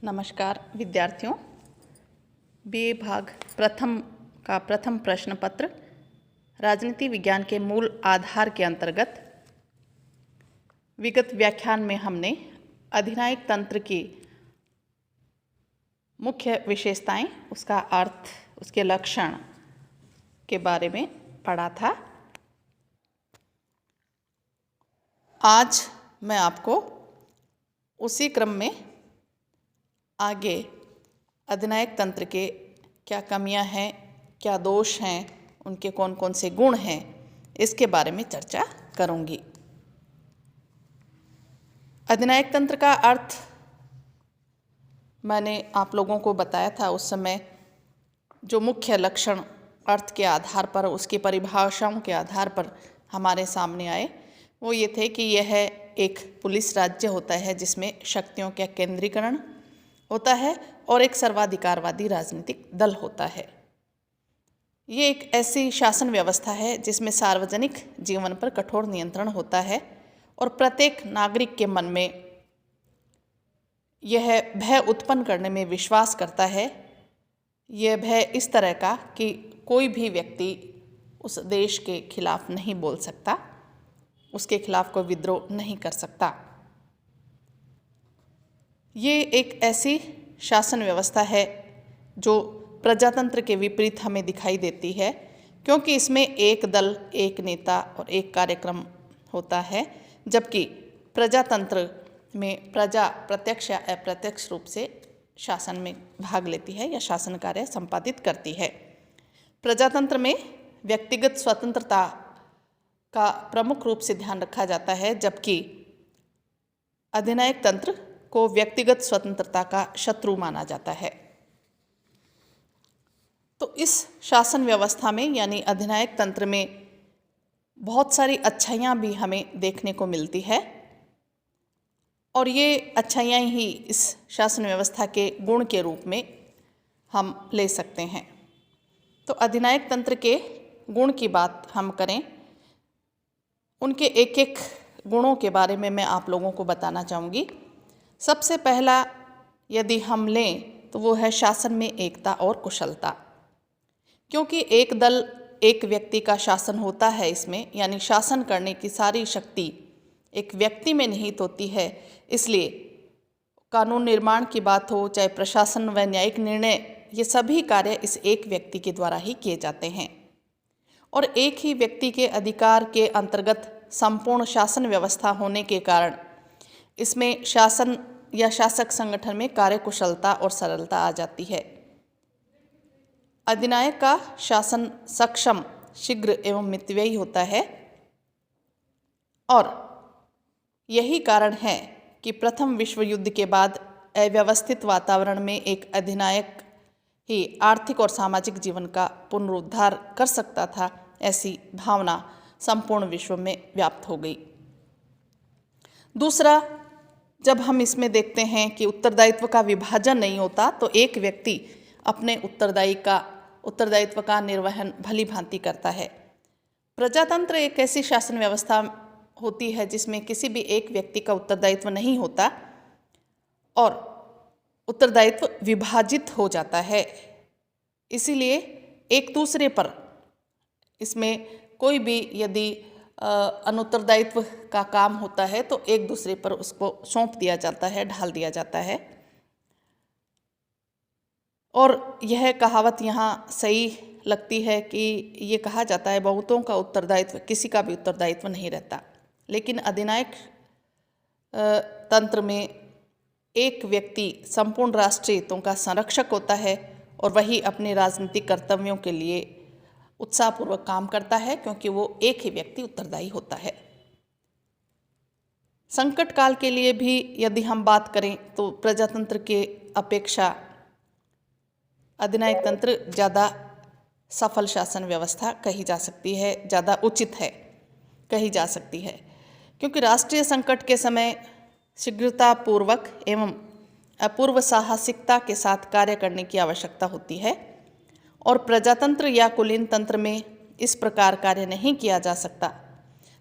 नमस्कार विद्यार्थियों। बीए भाग प्रथम का प्रथम प्रश्न पत्र राजनीति विज्ञान के मूल आधार के अंतर्गत विगत व्याख्यान में हमने अधिनायक तंत्र की मुख्य विशेषताएं, उसका अर्थ, उसके लक्षण के बारे में पढ़ा था। आज मैं आपको उसी क्रम में आगे अधिनायक तंत्र के क्या कमियां हैं, क्या दोष हैं, उनके कौन कौन से गुण हैं, इसके बारे में चर्चा करूंगी। अधिनायक तंत्र का अर्थ मैंने आप लोगों को बताया था उस समय। जो मुख्य लक्षण अर्थ के आधार पर, उसकी परिभाषाओं के आधार पर हमारे सामने आए, वो ये थे कि यह एक पुलिस राज्य होता है जिसमें शक्तियों का केंद्रीकरण होता है और एक सर्वाधिकारवादी राजनीतिक दल होता है। ये एक ऐसी शासन व्यवस्था है जिसमें सार्वजनिक जीवन पर कठोर नियंत्रण होता है और प्रत्येक नागरिक के मन में यह भय उत्पन्न करने में विश्वास करता है। यह भय इस तरह का कि कोई भी व्यक्ति उस देश के खिलाफ नहीं बोल सकता, उसके खिलाफ कोई विद्रोह नहीं कर सकता। ये एक ऐसी शासन व्यवस्था है जो प्रजातंत्र के विपरीत हमें दिखाई देती है, क्योंकि इसमें एक दल, एक नेता और एक कार्यक्रम होता है, जबकि प्रजातंत्र में प्रजा प्रत्यक्ष या अप्रत्यक्ष रूप से शासन में भाग लेती है या शासन कार्य संपादित करती है। प्रजातंत्र में व्यक्तिगत स्वतंत्रता का प्रमुख रूप से ध्यान रखा जाता है, जबकि अधिनायक तंत्र को व्यक्तिगत स्वतंत्रता का शत्रु माना जाता है। तो इस शासन व्यवस्था में यानी अधिनायक तंत्र में बहुत सारी अच्छाइयाँ भी हमें देखने को मिलती है और ये अच्छाइयाँ ही इस शासन व्यवस्था के गुण के रूप में हम ले सकते हैं। तो अधिनायक तंत्र के गुण की बात हम करें, उनके एक एक गुणों के बारे में मैं आप लोगों को बताना चाहूँगी। सबसे पहला यदि हम लें तो वो है शासन में एकता और कुशलता। क्योंकि एक दल, एक व्यक्ति का शासन होता है इसमें, यानी शासन करने की सारी शक्ति एक व्यक्ति में निहित होती है, इसलिए कानून निर्माण की बात हो, चाहे प्रशासन व न्यायिक निर्णय, ये सभी कार्य इस एक व्यक्ति के द्वारा ही किए जाते हैं और एक ही व्यक्ति के अधिकार के अंतर्गत संपूर्ण शासन व्यवस्था होने के कारण इसमें शासन या शासक संगठन में कार्यकुशलता और सरलता आ जाती है। अधिनायक का शासन सक्षम, शीघ्र एवं मितव्ययी होता है और यही कारण है कि प्रथम विश्व युद्ध के बाद अव्यवस्थित वातावरण में एक अधिनायक ही आर्थिक और सामाजिक जीवन का पुनरुद्धार कर सकता था, ऐसी भावना संपूर्ण विश्व में व्याप्त हो गई। दूसरा, जब हम इसमें देखते हैं कि उत्तरदायित्व का विभाजन नहीं होता तो एक व्यक्ति अपने उत्तरदायित्व का निर्वहन भली भांति करता है। प्रजातंत्र एक ऐसी शासन व्यवस्था होती है जिसमें किसी भी एक व्यक्ति का उत्तरदायित्व नहीं होता और उत्तरदायित्व विभाजित हो जाता है। इसीलिए एक दूसरे पर इसमें कोई भी यदि अनुत्तरदायित्व का काम होता है तो एक दूसरे पर उसको सौंप दिया जाता है, ढाल दिया जाता है। और यह कहावत यहाँ सही लगती है कि ये कहा जाता है, बहुतों का उत्तरदायित्व, किसी का भी उत्तरदायित्व नहीं रहता। लेकिन अधिनायक तंत्र में एक व्यक्ति संपूर्ण राष्ट्रीय हितों का संरक्षक होता है और वही अपने राजनीतिक कर्तव्यों के लिए उत्साहपूर्वक काम करता है, क्योंकि वो एक ही व्यक्ति उत्तरदायी होता है। संकट काल के लिए भी यदि हम बात करें तो प्रजातंत्र के अपेक्षा अधिनायक तंत्र ज़्यादा सफल शासन व्यवस्था कही जा सकती है, ज़्यादा उचित है कही जा सकती है, क्योंकि राष्ट्रीय संकट के समय शीघ्रतापूर्वक एवं अपूर्व साहसिकता के साथ कार्य करने की आवश्यकता होती है और प्रजातंत्र या कुलीन तंत्र में इस प्रकार कार्य नहीं किया जा सकता।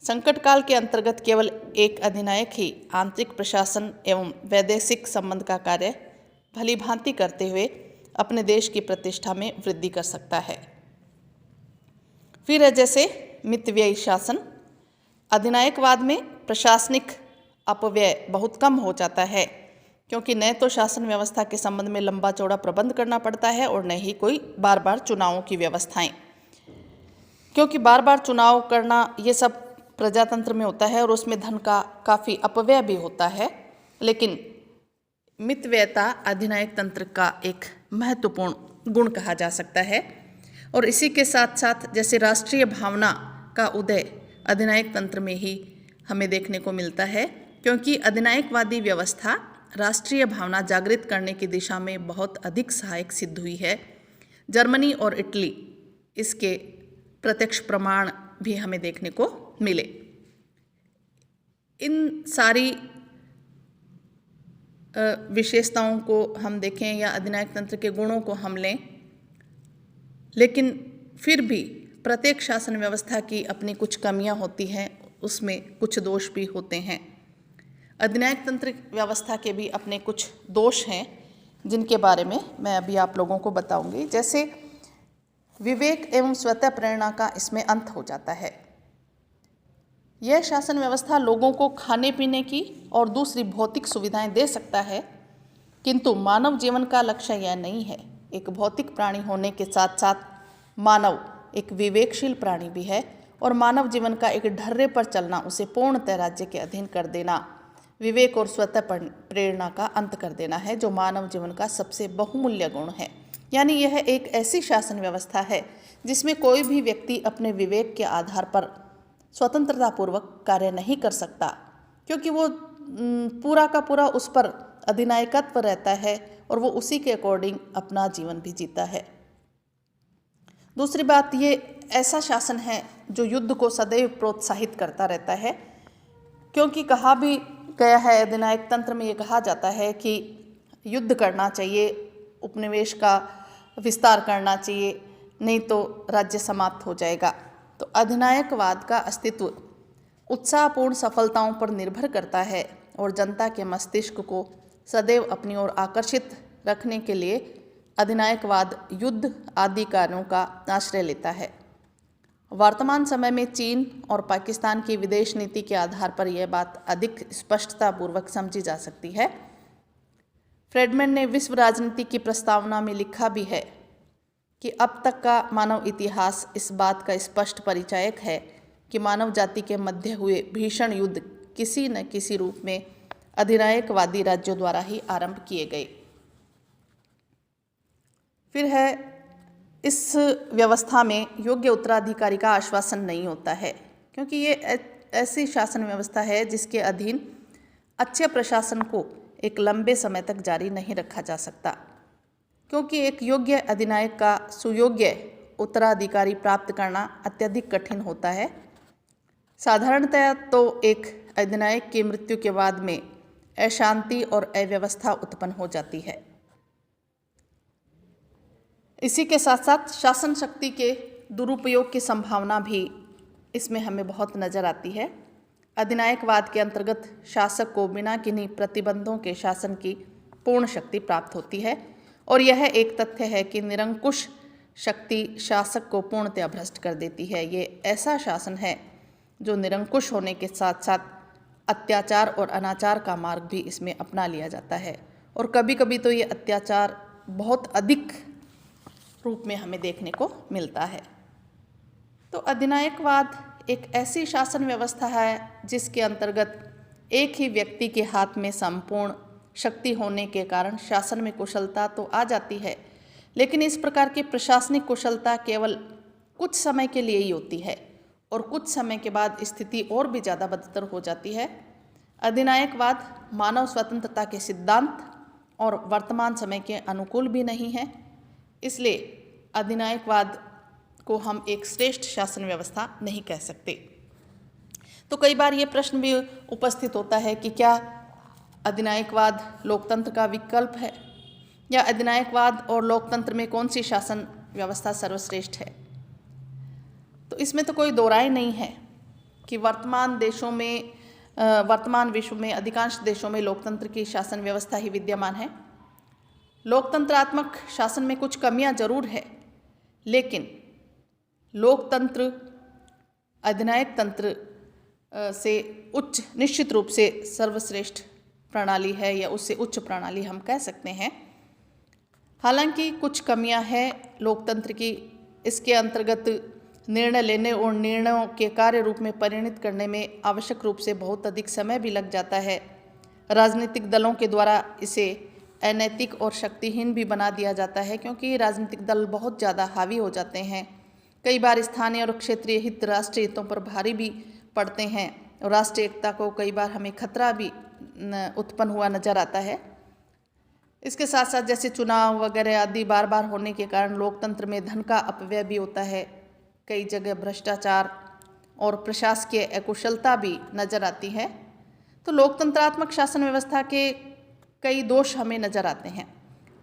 संकट काल के अंतर्गत केवल एक अधिनायक ही आंतरिक प्रशासन एवं वैदेशिक संबंध का कार्य भली भांति करते हुए अपने देश की प्रतिष्ठा में वृद्धि कर सकता है। फिर है जैसे मितव्ययी शासन। अधिनायकवाद में प्रशासनिक अपव्यय बहुत कम हो जाता है, क्योंकि न तो शासन व्यवस्था के संबंध में लंबा चौड़ा प्रबंध करना पड़ता है और न ही कोई बार बार चुनावों की व्यवस्थाएं, क्योंकि बार बार चुनाव करना ये सब प्रजातंत्र में होता है और उसमें धन का काफ़ी अपव्यय भी होता है। लेकिन मितव्ययता अधिनायक तंत्र का एक महत्वपूर्ण गुण कहा जा सकता है। और इसी के साथ साथ जैसे राष्ट्रीय भावना का उदय अधिनायक तंत्र में ही हमें देखने को मिलता है, क्योंकि अधिनायकवादी व्यवस्था राष्ट्रीय भावना जागृत करने की दिशा में बहुत अधिक सहायक सिद्ध हुई है। जर्मनी और इटली इसके प्रत्यक्ष प्रमाण भी हमें देखने को मिले। इन सारी विशेषताओं को हम देखें या अधिनायक तंत्र के गुणों को हम लें, लेकिन फिर भी प्रत्येक शासन व्यवस्था की अपनी कुछ कमियां होती हैं, उसमें कुछ दोष भी होते हैं। अधिनायक तंत्र व्यवस्था के भी अपने कुछ दोष हैं जिनके बारे में मैं अभी आप लोगों को बताऊंगी। जैसे विवेक एवं स्वतः प्रेरणा का इसमें अंत हो जाता है। यह शासन व्यवस्था लोगों को खाने पीने की और दूसरी भौतिक सुविधाएं दे सकता है, किंतु मानव जीवन का लक्ष्य यह नहीं है। एक भौतिक प्राणी होने के साथ साथ मानव एक विवेकशील प्राणी भी है, और मानव जीवन का एक ढर्रे पर चलना, उसे पूर्णतः राज्य के अधीन कर देना, विवेक और स्वतः प्रेरणा का अंत कर देना है, जो मानव जीवन का सबसे बहुमूल्य गुण है। यानी यह एक ऐसी शासन व्यवस्था है जिसमें कोई भी व्यक्ति अपने विवेक के आधार पर स्वतंत्रतापूर्वक कार्य नहीं कर सकता, क्योंकि वो पूरा का पूरा उस पर अधिनायकत्व रहता है और वो उसी के अकॉर्डिंग अपना जीवन भी जीता है। दूसरी बात, ये ऐसा शासन है जो युद्ध को सदैव प्रोत्साहित करता रहता है, क्योंकि कहा भी गया है, अधिनायक तंत्र में ये कहा जाता है कि युद्ध करना चाहिए, उपनिवेश का विस्तार करना चाहिए, नहीं तो राज्य समाप्त हो जाएगा। तो अधिनायकवाद का अस्तित्व उत्साहपूर्ण सफलताओं पर निर्भर करता है और जनता के मस्तिष्क को सदैव अपनी ओर आकर्षित रखने के लिए अधिनायकवाद युद्ध आदि कार्यों का आश्रय लेता है। वर्तमान समय में चीन और पाकिस्तान की विदेश नीति के आधार पर यह बात अधिक स्पष्टतापूर्वक समझी जा सकती है। फ्रेडमैन ने विश्व राजनीति की प्रस्तावना में लिखा भी है कि अब तक का मानव इतिहास इस बात का स्पष्ट परिचायक है कि मानव जाति के मध्य हुए भीषण युद्ध किसी न किसी रूप में अधिनायकवादी राज्यों द्वारा ही आरंभ किए गए। फिर है, इस व्यवस्था में योग्य उत्तराधिकारी का आश्वासन नहीं होता है, क्योंकि ये ऐसी शासन व्यवस्था है जिसके अधीन अच्छे प्रशासन को एक लंबे समय तक जारी नहीं रखा जा सकता, क्योंकि एक योग्य अधिनायक का सुयोग्य उत्तराधिकारी प्राप्त करना अत्यधिक कठिन होता है। साधारणतया तो एक अधिनायक की मृत्यु के बाद में अशांति और अव्यवस्था उत्पन्न हो जाती है। इसी के साथ साथ शासन शक्ति के दुरुपयोग की संभावना भी इसमें हमें बहुत नज़र आती है। अधिनायकवाद के अंतर्गत शासक को बिना किन्हीं प्रतिबंधों के शासन की पूर्ण शक्ति प्राप्त होती है, और यह एक तथ्य है कि निरंकुश शक्ति शासक को पूर्णतः भ्रष्ट कर देती है। ये ऐसा शासन है जो निरंकुश होने के साथ साथ अत्याचार और अनाचार का मार्ग भी इसमें अपना लिया जाता है, और कभी कभी तो ये अत्याचार बहुत अधिक रूप में हमें देखने को मिलता है। तो अधिनायकवाद एक ऐसी शासन व्यवस्था है जिसके अंतर्गत एक ही व्यक्ति के हाथ में संपूर्ण शक्ति होने के कारण शासन में कुशलता तो आ जाती है, लेकिन इस प्रकार की प्रशासनिक कुशलता केवल कुछ समय के लिए ही होती है, और कुछ समय के बाद स्थिति और भी ज़्यादा बदतर हो जाती है। अधिनायकवाद मानव स्वतंत्रता के सिद्धांत और वर्तमान समय के अनुकूल भी नहीं है, इसलिए अधिनायकवाद को हम एक श्रेष्ठ शासन व्यवस्था नहीं कह सकते। तो कई बार ये प्रश्न भी उपस्थित होता है कि क्या अधिनायकवाद लोकतंत्र का विकल्प है, या अधिनायकवाद और लोकतंत्र में कौन सी शासन व्यवस्था सर्वश्रेष्ठ है। तो इसमें तो कोई दो राय नहीं है कि वर्तमान विश्व में अधिकांश देशों में लोकतंत्र की शासन व्यवस्था ही विद्यमान है। लोकतंत्रात्मक शासन में कुछ कमियां जरूर है, लेकिन लोकतंत्र अधिनायक तंत्र से उच्च, निश्चित रूप से सर्वश्रेष्ठ प्रणाली है या उससे उच्च प्रणाली हम कह सकते हैं। हालांकि कुछ कमियां हैं लोकतंत्र की। इसके अंतर्गत निर्णय लेने और निर्णयों के कार्य रूप में परिणत करने में आवश्यक रूप से बहुत अधिक समय भी लग जाता है। राजनीतिक दलों के द्वारा इसे अनैतिक और शक्तिहीन भी बना दिया जाता है, क्योंकि राजनीतिक दल बहुत ज़्यादा हावी हो जाते हैं। कई बार स्थानीय और क्षेत्रीय हित राष्ट्रीय हितों पर भारी भी पड़ते हैं और राष्ट्रीय एकता को कई बार हमें खतरा भी उत्पन्न हुआ नजर आता है। इसके साथ साथ जैसे चुनाव वगैरह आदि बार बार होने के कारण लोकतंत्र में धन का अपव्यय भी होता है। कई जगह भ्रष्टाचार और प्रशासकीय अकुशलता भी नजर आती है। तो लोकतंत्रात्मक शासन व्यवस्था के कई दोष हमें नजर आते हैं,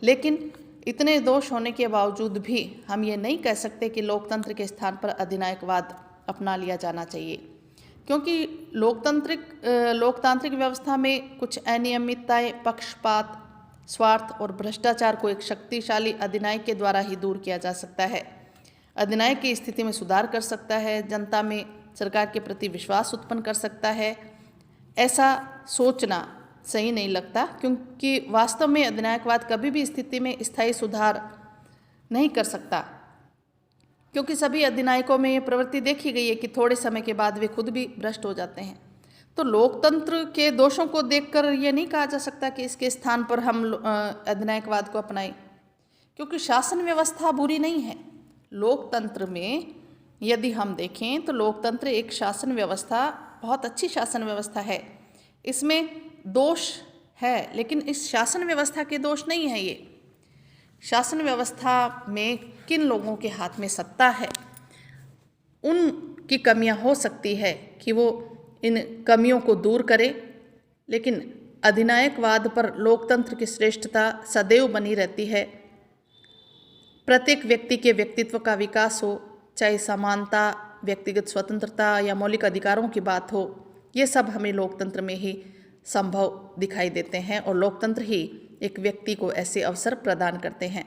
लेकिन इतने दोष होने के बावजूद भी हम ये नहीं कह सकते कि लोकतंत्र के स्थान पर अधिनायकवाद अपना लिया जाना चाहिए, क्योंकि लोकतांत्रिक व्यवस्था में कुछ अनियमितताएं, पक्षपात, स्वार्थ और भ्रष्टाचार को एक शक्तिशाली अधिनायक के द्वारा ही दूर किया जा सकता है। अधिनायक की स्थिति में सुधार कर सकता है, जनता में सरकार के प्रति विश्वास उत्पन्न कर सकता है। ऐसा सोचना सही नहीं लगता, क्योंकि वास्तव में अधिनायकवाद कभी भी स्थिति में स्थायी सुधार नहीं कर सकता, क्योंकि सभी अधिनायकों में ये प्रवृत्ति देखी गई है कि थोड़े समय के बाद वे खुद भी भ्रष्ट हो जाते हैं। तो लोकतंत्र के दोषों को देखकर ये नहीं कहा जा सकता कि इसके स्थान पर हम अधिनायकवाद को अपनाएं, क्योंकि शासन व्यवस्था बुरी नहीं है। लोकतंत्र में यदि हम देखें तो लोकतंत्र एक शासन व्यवस्था बहुत अच्छी शासन व्यवस्था है। इसमें दोष है, लेकिन इस शासन व्यवस्था के दोष नहीं है। ये शासन व्यवस्था में किन लोगों के हाथ में सत्ता है, उनकी कमियां हो सकती है कि वो इन कमियों को दूर करे, लेकिन अधिनायकवाद पर लोकतंत्र की श्रेष्ठता सदैव बनी रहती है। प्रत्येक व्यक्ति के व्यक्तित्व का विकास हो, चाहे समानता, व्यक्तिगत स्वतंत्रता या मौलिक अधिकारों की बात हो, ये सब हमें लोकतंत्र में ही संभव दिखाई देते हैं और लोकतंत्र ही एक व्यक्ति को ऐसे अवसर प्रदान करते हैं।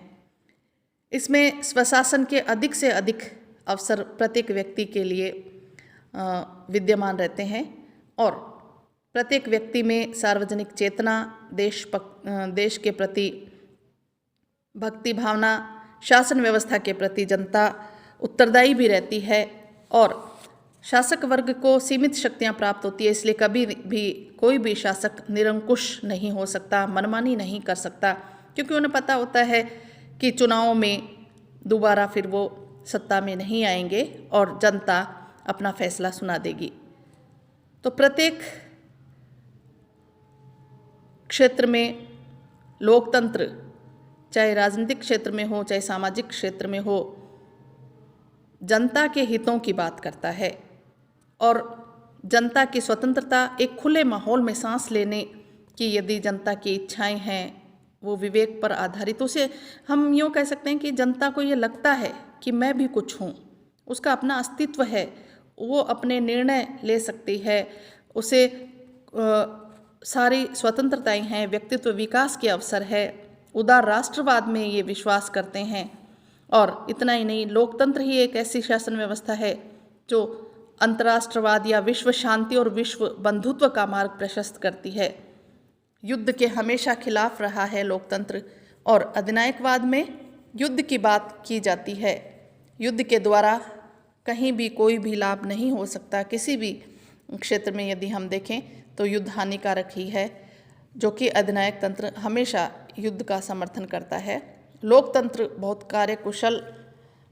इसमें स्वशासन के अधिक से अधिक अवसर प्रत्येक व्यक्ति के लिए विद्यमान रहते हैं और प्रत्येक व्यक्ति में सार्वजनिक चेतना, देश के प्रति भक्ति भावना, शासन व्यवस्था के प्रति जनता उत्तरदायी भी रहती है और शासक वर्ग को सीमित शक्तियां प्राप्त होती है। इसलिए कभी भी कोई भी शासक निरंकुश नहीं हो सकता, मनमानी नहीं कर सकता, क्योंकि उन्हें पता होता है कि चुनावों में दोबारा फिर वो सत्ता में नहीं आएंगे और जनता अपना फैसला सुना देगी। तो प्रत्येक क्षेत्र में लोकतंत्र, चाहे राजनीतिक क्षेत्र में हो, चाहे सामाजिक क्षेत्र में हो, जनता के हितों की बात करता है और जनता की स्वतंत्रता, एक खुले माहौल में सांस लेने की यदि जनता की इच्छाएं हैं, वो विवेक पर आधारित, उसे हम यूँ कह सकते हैं कि जनता को ये लगता है कि मैं भी कुछ हूँ, उसका अपना अस्तित्व है, वो अपने निर्णय ले सकती है, उसे सारी स्वतंत्रताएं हैं, व्यक्तित्व विकास के अवसर है, उदार राष्ट्रवाद में ये विश्वास करते हैं। और इतना ही नहीं, लोकतंत्र ही एक ऐसी शासन व्यवस्था है जो अंतर्राष्ट्रवाद या विश्व शांति और विश्व बंधुत्व का मार्ग प्रशस्त करती है। युद्ध के हमेशा खिलाफ रहा है लोकतंत्र और अधिनायकवाद में युद्ध की बात की जाती है। युद्ध के द्वारा कहीं भी कोई भी लाभ नहीं हो सकता। किसी भी क्षेत्र में यदि हम देखें तो युद्ध हानिकारक ही है, जो कि अधिनायक तंत्र हमेशा युद्ध का समर्थन करता है। लोकतंत्र बहुत कार्यकुशल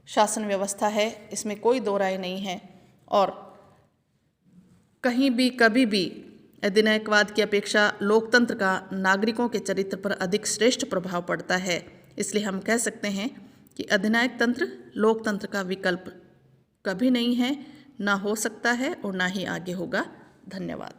शासन व्यवस्था है, इसमें कोई दो राय नहीं है और कहीं भी कभी भी अधिनायकवाद की अपेक्षा लोकतंत्र का नागरिकों के चरित्र पर अधिक श्रेष्ठ प्रभाव पड़ता है। इसलिए हम कह सकते हैं कि अधिनायक तंत्र लोकतंत्र का विकल्प कभी नहीं है, ना हो सकता है और ना ही आगे होगा। धन्यवाद।